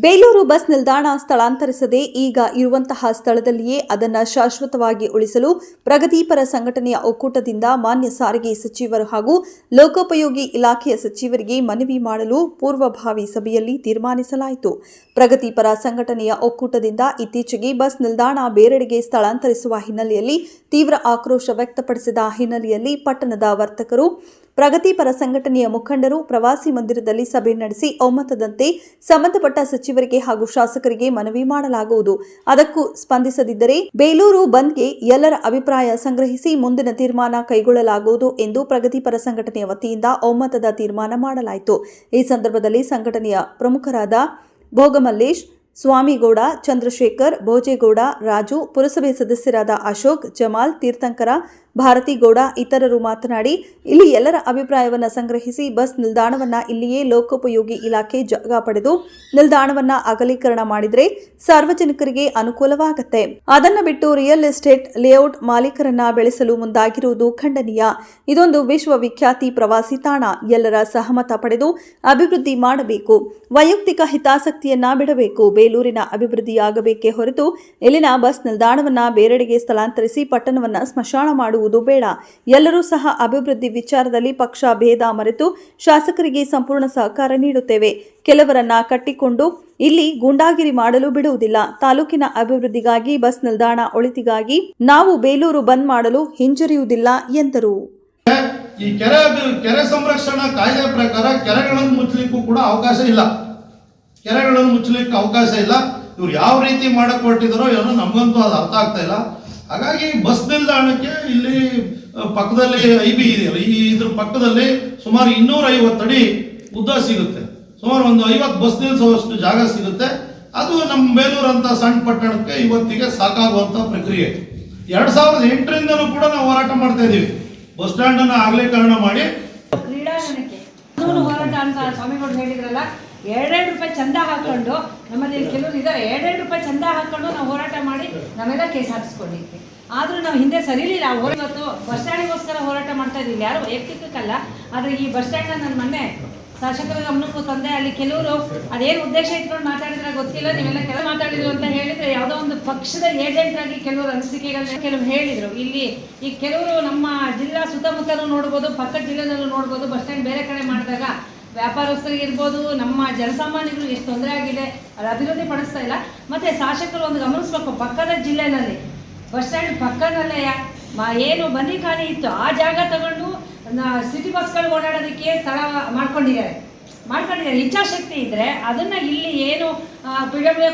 Belur bus ನಿಲ್ದಾಣ ಸ್ಥಳಾಂತರಿಸದೆ ಈಗ ಇರುವಂತಹ ಸ್ಥಳದಲ್ಲಿಯೇ ಅದನ್ನು ಶಾಶ್ವತವಾಗಿ ಉಳಿಸಲು ಪ್ರಗತಿಪರ ಸಂಘಟನೆಯ ಒಕ್ಕೂಟದಿಂದ ಮಾನ್ಯ ಸಾರಿಗೆ ಸಚಿವರು ಹಾಗೂ ಲೋಕೋಪಯೋಗಿ ಇಲಾಖೆಯ ಸಚಿವರಿಗೆ ಮನವಿ ಮಾಡಲು ಪೂರ್ವಭಾವಿ ಸಭೆಯಲ್ಲಿ ತೀರ್ಮಾನಿಸಲಾಯಿತು. ಪ್ರಗತಿಪರ ಸಂಘಟನೆಯ ಒಕ್ಕೂಟದಿಂದ ಇತ್ತೀಚೆಗೆ ಬಸ್ ನಿಲ್ದಾಣ ಬೇರೆಡೆಗೆ ಸ್ಥಳಾಂತರಿಸುವ ಹಿನ್ನೆಲೆಯಲ್ಲಿ ತೀವ್ರ ಆಕ್ರೋಶ ವ್ಯಕ್ತಪಡಿಸಿದ ಹಿನ್ನೆಲೆಯಲ್ಲಿ ಪಟ್ಟಣದ ವರ್ತಕರು, ಪ್ರಗತಿಪರ ಸಂಘಟನೆಯ ಮುಖಂಡರು ಪ್ರವಾಸಿ ಮಂದಿರದಲ್ಲಿ ಸಭೆ ನಡೆಸಿ ಒಮ್ಮತದಂತೆ ಸಂಬಂಧಪಟ್ಟ ಸಚಿವರಿಗೆ ಹಾಗೂ ಶಾಸಕರಿಗೆ ಮನವಿ ಮಾಡಲಾಗುವುದು. ಅದಕ್ಕೂ ಸ್ಪಂದಿಸದಿದ್ದರೆ ಬೇಲೂರು ಬಂದ್ಗೆ ಎಲ್ಲರ ಅಭಿಪ್ರಾಯ ಸಂಗ್ರಹಿಸಿ ಮುಂದಿನ ತೀರ್ಮಾನ ಕೈಗೊಳ್ಳಲಾಗುವುದು ಎಂದು ಪ್ರಗತಿಪರ ಸಂಘಟನೆಯ ವತಿಯಿಂದ ಒಮ್ಮತದ ತೀರ್ಮಾನ ಮಾಡಲಾಯಿತು. ಈ ಸಂದರ್ಭದಲ್ಲಿ ಸಂಘಟನೆಯ ಪ್ರಮುಖರಾದ ಭೋಗಮಲ್ಲೇಶ್, ಸ್ವಾಮಿಗೌಡ, ಚಂದ್ರಶೇಖರ್, ಭೋಜೇಗೌಡ, ರಾಜು, ಪುರಸಭೆ ಸದಸ್ಯರಾದ ಅಶೋಕ್, ಜಮಾಲ್, ತೀರ್ಥಂಕರ, ಭಾರತಿಗೌಡ ಇತರರು ಮಾತನಾಡಿ, ಇಲ್ಲಿ ಎಲ್ಲರ ಅಭಿಪ್ರಾಯವನ್ನು ಸಂಗ್ರಹಿಸಿ ಬಸ್ ನಿಲ್ದಾಣವನ್ನು ಇಲ್ಲಿಯೇ ಲೋಕೋಪಯೋಗಿ ಇಲಾಖೆ ಜಾಗ ಪಡೆದು ನಿಲ್ದಾಣವನ್ನು ಅಗಲೀಕರಣ ಮಾಡಿದರೆ ಸಾರ್ವಜನಿಕರಿಗೆ ಅನುಕೂಲವಾಗುತ್ತೆ. ಅದನ್ನು ಬಿಟ್ಟು ರಿಯಲ್ ಎಸ್ಟೇಟ್ ಲೇಔಟ್ ಮಾಲೀಕರನ್ನ ಬೆಳೆಸಲು ಮುಂದಾಗಿರುವುದು ಖಂಡನೀಯ. ಇದೊಂದು ವಿಶ್ವವಿಖ್ಯಾತಿ ಪ್ರವಾಸಿ ತಾಣ. ಎಲ್ಲರ ಸಹಮತ ಪಡೆದು ಅಭಿವೃದ್ಧಿ ಮಾಡಬೇಕು. ವೈಯಕ್ತಿಕ ಹಿತಾಸಕ್ತಿಯನ್ನ ಬಿಡಬೇಕು. ಬೇಲೂರಿನ ಅಭಿವೃದ್ಧಿಯಾಗಬೇಕೇ ಹೊರತು ಇಲ್ಲಿನ ಬಸ್ ನಿಲ್ದಾಣವನ್ನು ಬೇರೆಡೆಗೆ ಸ್ಥಳಾಂತರಿಸಿ ಪಟ್ಟಣವನ್ನು ಸ್ಮಶಾನ ಮಾಡುವುದು ಬೇಡ. ಎಲ್ಲರೂ ಸಹ ಅಭಿವೃದ್ಧಿ ವಿಚಾರದಲ್ಲಿ ಪಕ್ಷ ಭೇದ ಮರೆತು ಶಾಸಕರಿಗೆ ಸಂಪೂರ್ಣ ಸಹಕಾರ ನೀಡುತ್ತೇವೆ. ಕೆಲವರನ್ನ ಕಟ್ಟಿಕೊಂಡು ಇಲ್ಲಿ ಗೂಂಡಾಗಿರಿ ಮಾಡಲು ಬಿಡುವುದಿಲ್ಲ. ತಾಲೂಕಿನ ಅಭಿವೃದ್ಧಿಗಾಗಿ, ಬಸ್ ನಿಲ್ದಾಣ ಒಳಿತಿಗಾಗಿ ನಾವು ಬೇಲೂರು ಬಂದ್ ಮಾಡಲು ಹಿಂಜರಿಯುವುದಿಲ್ಲ ಎಂದರು. ಈ ಕೆರೆ ಸಂರಕ್ಷಣಾ ಕಾಯ್ದೆ ಪ್ರಕಾರ ಕೆರೆಗಳನ್ನು ಮುಚ್ಚಲಿಕ್ಕೂ ಕೂಡ ಅವಕಾಶ ಇಲ್ಲ. ಕೆರೆಗಳನ್ನು ಮುಚ್ಚಲಿಕ್ಕೆ ಅವಕಾಶ ಇಲ್ಲ. ಇವ್ರು ಯಾವ ರೀತಿ ಮಾಡಕ್ ಹೊರಟಿದಾರೋ ಏನೋ ನಮಗಂತೂ ಅದು ಅರ್ಥ ಆಗ್ತಾ ಇಲ್ಲ. ಹಾಗಾಗಿ ಬಸ್ ನಿಲ್ದಾಣಕ್ಕೆ ಇಲ್ಲಿ ಪಕ್ಕದಲ್ಲಿ IB ಇದೆಯಲ್ಲ, ಇದ್ರ ಪಕ್ಕದಲ್ಲಿ ಸುಮಾರು 250 ಅಡಿ ಉದ್ದ ಸಿಗುತ್ತೆ. ಸುಮಾರು ಒಂದು 50 ಬಸ್ ನಿಲ್ಲಿಸುವಷ್ಟು ಜಾಗ ಸಿಗುತ್ತೆ. ಅದು ನಮ್ಮ ಬೇಲೂರು ಅಂತ ಸಣ್ಣ ಪಟ್ಟಣಕ್ಕೆ ಇವತ್ತಿಗೆ ಸಾಕಾಗುವಂತ ಪ್ರಕ್ರಿಯೆ. 2008ರಿಂದನೂ ಕೂಡ ನಾವು ಹೋರಾಟ ಮಾಡ್ತಾ ಇದೀವಿ. ಬಸ್ ಸ್ಟ್ಯಾಂಡ್ ಅನ್ನು ಅಗಲೀಕರಣ ಮಾಡಿ ಕ್ರೀಡಾಂಗಣಕ್ಕೆ ಹೋರಾಟ ಅಂತ ಸ್ವಾಮಿಗಳು ಹೇಳಿದ್ರಲ್ಲ, 2 ರೂಪಾಯಿ ಚಂದ ಹಾಕೊಂಡು, ನಮ್ಮಲ್ಲಿ ಕೆಲವರು ಇದ್ದಾರೆ, 2 ರೂಪಾಯಿ ಚಂದ ಹಾಕೊಂಡು ನಾವು ಹೋರಾಟ ಮಾಡಿ ನಾವೆಲ್ಲ ಕೇಸ್ ಹಾಕಿಸ್ಕೊಂಡಿದ್ವಿ. ಆದ್ರೂ ನಾವು ಹಿಂದೆ ಸರಿಲಿಲ್ಲ. ಇವತ್ತು ಬಸ್ ಸ್ಟ್ಯಾಂಡಿಗೋಸ್ಕರ ಹೋರಾಟ ಮಾಡ್ತಾ ಇದ್ದೀವಿ, ಯಾರು ವೈಯಕ್ತಿಕಕ್ಕಲ್ಲ. ಆದ್ರೆ ಈ ಬಸ್ ಸ್ಟ್ಯಾಂಡ್ ನನ್ನ ಮೊನ್ನೆ ಶಾಸಕರ ಗಮನಕ್ಕೂ ತಂದೆ. ಅಲ್ಲಿ ಕೆಲವರು ಅದೇನು ಉದ್ದೇಶ ಇಟ್ಕೊಂಡು ಮಾತಾಡಿದ್ರೆ ಗೊತ್ತಿಲ್ಲ, ನೀವೆಲ್ಲ ಕೆಲವು ಮಾತಾಡಿದ್ರು ಅಂತ ಹೇಳಿದ್ರೆ ಯಾವುದೋ ಒಂದು ಪಕ್ಷದ ಏಜೆಂಟ್ ಆಗಿ ಕೆಲವರು ಅನಿಸಿಕೆಗಳನ್ನ ಕೆಲವರು ಹೇಳಿದ್ರು. ಇಲ್ಲಿ ಈ ಕೆಲವರು ನಮ್ಮ ಜಿಲ್ಲಾ ಸುತ್ತಮುತ್ತಲೂ ನೋಡ್ಬೋದು, ಪಕ್ಕದ ಜಿಲ್ಲೆನಲ್ಲೂ ನೋಡ್ಬೋದು. ಬಸ್ ಸ್ಟ್ಯಾಂಡ್ ಬೇರೆ ಕಡೆ ಮಾಡಿದಾಗ ವ್ಯಾಪಾರಸ್ಥರಿಗೆ ಇರ್ಬೋದು, ನಮ್ಮ ಜನಸಾಮಾನ್ಯರು ಎಷ್ಟು ತೊಂದರೆ ಆಗಿದೆ, ಅದು ಅಭಿವೃದ್ಧಿ ಪಡಿಸ್ತಾ ಇಲ್ಲ. ಮತ್ತೆ ಶಾಸಕರು ಒಂದು ಗಮನಿಸ್ಬೇಕು, ಪಕ್ಕದ ಜಿಲ್ಲೆನಲ್ಲಿ ಬಸ್ ಸ್ಟ್ಯಾಂಡ್ ಪಕ್ಕದಲ್ಲೇ ಏನು ಬನ್ನಿ ಖಾಲಿ ಇತ್ತು, ಆ ಜಾಗ ತಗೊಂಡು ಸಿಟಿ ಬಸ್ಗಳು ಓಡಾಡೋದಕ್ಕೆ ಸ್ಥಳ ಮಾಡ್ಕೊಂಡಿದ್ದಾರೆ. ಇಚ್ಛಾಶಕ್ತಿ ಇದ್ರೆ ಅದನ್ನ ಇಲ್ಲಿ ಏನು PW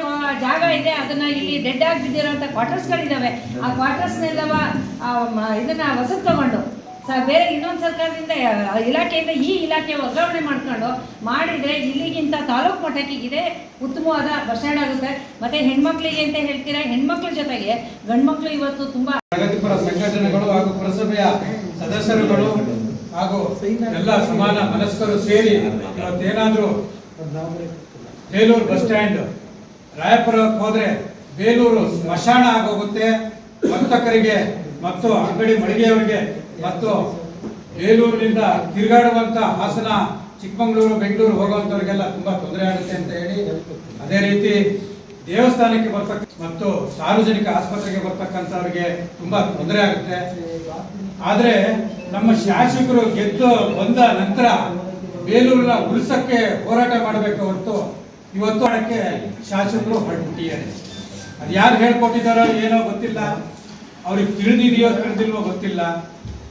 ಜಾಗ ಇದೆ, ಅದನ್ನ ಇಲ್ಲಿ ಡೆಡ್ ಆಗಿ ಬಿದ್ದಿರೋಂಥ ಕ್ವಾರ್ಟರ್ಸ್ಗಳಿದ್ದಾವೆ. ಆ ಕ್ವಾರ್ಟರ್ಸ್ನೆಲ್ಲವ ಇದನ್ನ ವಸತಿ ತಗೊಂಡು ಬೇರೆ ಇನ್ನೊಂದು ಸರ್ಕಾರದಿಂದ ಇಲಾಖೆಯಿಂದ ಈ ಇಲಾಖೆ ವರ್ಗಾವಣೆ ಮಾಡ್ಕೊಂಡು ಮಾಡಿದ್ರೆ ಇಲ್ಲಿಗಿಂತ ತಾಲೂಕು ಮಟ್ಟಕ್ಕೆ ಇದೆ ಉತ್ತಮವಾದ ಬಸ್ ಸ್ಟ್ಯಾಂಡ್ ಆಗುತ್ತೆ. ಮತ್ತೆ ಹೆಣ್ಮಕ್ಳಿಗೆ ಅಂತ ಹೇಳ್ತೀರಾ, ಹೆಣ್ಮಕ್ಳ ಜೊತೆಗೆ ಗಂಡ್ಮಕ್ಳು ಇವತ್ತು ತುಂಬಾ ಪ್ರಗತಿಪರ ಸಂಘಟನೆಗಳು ಹಾಗೂ ಪುರಸಭೆಯ ಸದಸ್ಯರುಗಳು ಹಾಗೂ ಎಲ್ಲ ಸಮಾನ ಮನಸ್ಕರು ಸೇರಿ ಇವತ್ತೇನಾದ್ರೂ ಬೇಲೂರು ಬಸ್ ಸ್ಟ್ಯಾಂಡ್ ರಾಯಪುರಕ್ಕೆ ಹೋದ್ರೆ ಬೇಲೂರು ಸ್ಮಶಾನ ಆಗೋಗುತ್ತೆ. ವರ್ತಕರಿಗೆ ಮತ್ತು ಅಂಗಡಿ ಮಳಿಗೆಯವರಿಗೆ ಮತ್ತು ಬೇಲೂರಿನಿಂದ ತಿರುಗಾಡುವಂತ ಹಾಸನ, ಚಿಕ್ಕಮಗಳೂರು, ಬೆಂಗಳೂರು ಹೋಗುವಂತವರಿಗೆಲ್ಲ ತುಂಬಾ ತೊಂದರೆ ಆಗುತ್ತೆ ಅಂತ ಹೇಳಿ, ಅದೇ ರೀತಿ ದೇವಸ್ಥಾನಕ್ಕೆ ಮತ್ತು ಸಾರ್ವಜನಿಕ ಆಸ್ಪತ್ರೆಗೆ ಬರ್ತಕ್ಕಂಥವ್ರಿಗೆ ತುಂಬಾ ತೊಂದರೆ ಆಗುತ್ತೆ. ಆದ್ರೆ ನಮ್ಮ ಶಾಸಕರು ಗೆದ್ದು ಬಂದ ನಂತರ ಬೇಲೂರಿನ ಉಳಿಸಕ್ಕೆ ಹೋರಾಟ ಮಾಡಬೇಕು ಹೊರತು ಇವತ್ತು ಅದಕ್ಕೆ ಶಾಸಕರು ಹೊರಟಿದ್ದಾರೆ. ಅದು ಯಾರು ಹೇಳ್ಕೊಟ್ಟಿದ್ದಾರೋ ಏನೋ ಗೊತ್ತಿಲ್ಲ, ಅವ್ರಿಗೆ ತಿಳಿದಿದೆಯೋ ತಿಳಿದಿಲ್ವೋ ಗೊತ್ತಿಲ್ಲ.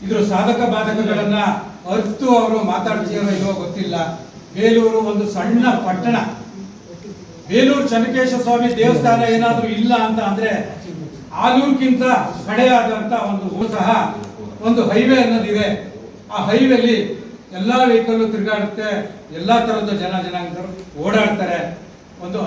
ಇದ್ರ ಸಾಧಕ ಬಾಧಕಗಳನ್ನ ಅರ್ತು ಅವರು ಮಾತಾಡ್ತೀರೋ ಇಲ್ವೋ ಗೊತ್ತಿಲ್ಲ. ಬೇಲೂರು ಒಂದು ಸಣ್ಣ ಪಟ್ಟಣ. ಬೇಲೂರು ಚೆನ್ನಕೇಶ್ವರ ಸ್ವಾಮಿ ದೇವಸ್ಥಾನ ಏನಾದ್ರೂ ಇಲ್ಲ ಅಂತ ಅಂದ್ರೆ ಆಲೂರ್ಗಿಂತ ಕಡೆಯಾದಂತ ಒಂದು ಊರು ಸಹ ಒಂದು ಹೈವೇ ಅನ್ನೋದಿದೆ. ಆ ಹೈವೇಲಿ ಎಲ್ಲಾ ವೆಹಿಕಲ್ ತಿರುಗಾಡುತ್ತೆ, ಎಲ್ಲಾ ತರದ ಜನಾಂಗದವರು ಓಡಾಡ್ತಾರೆ. ಒಂದು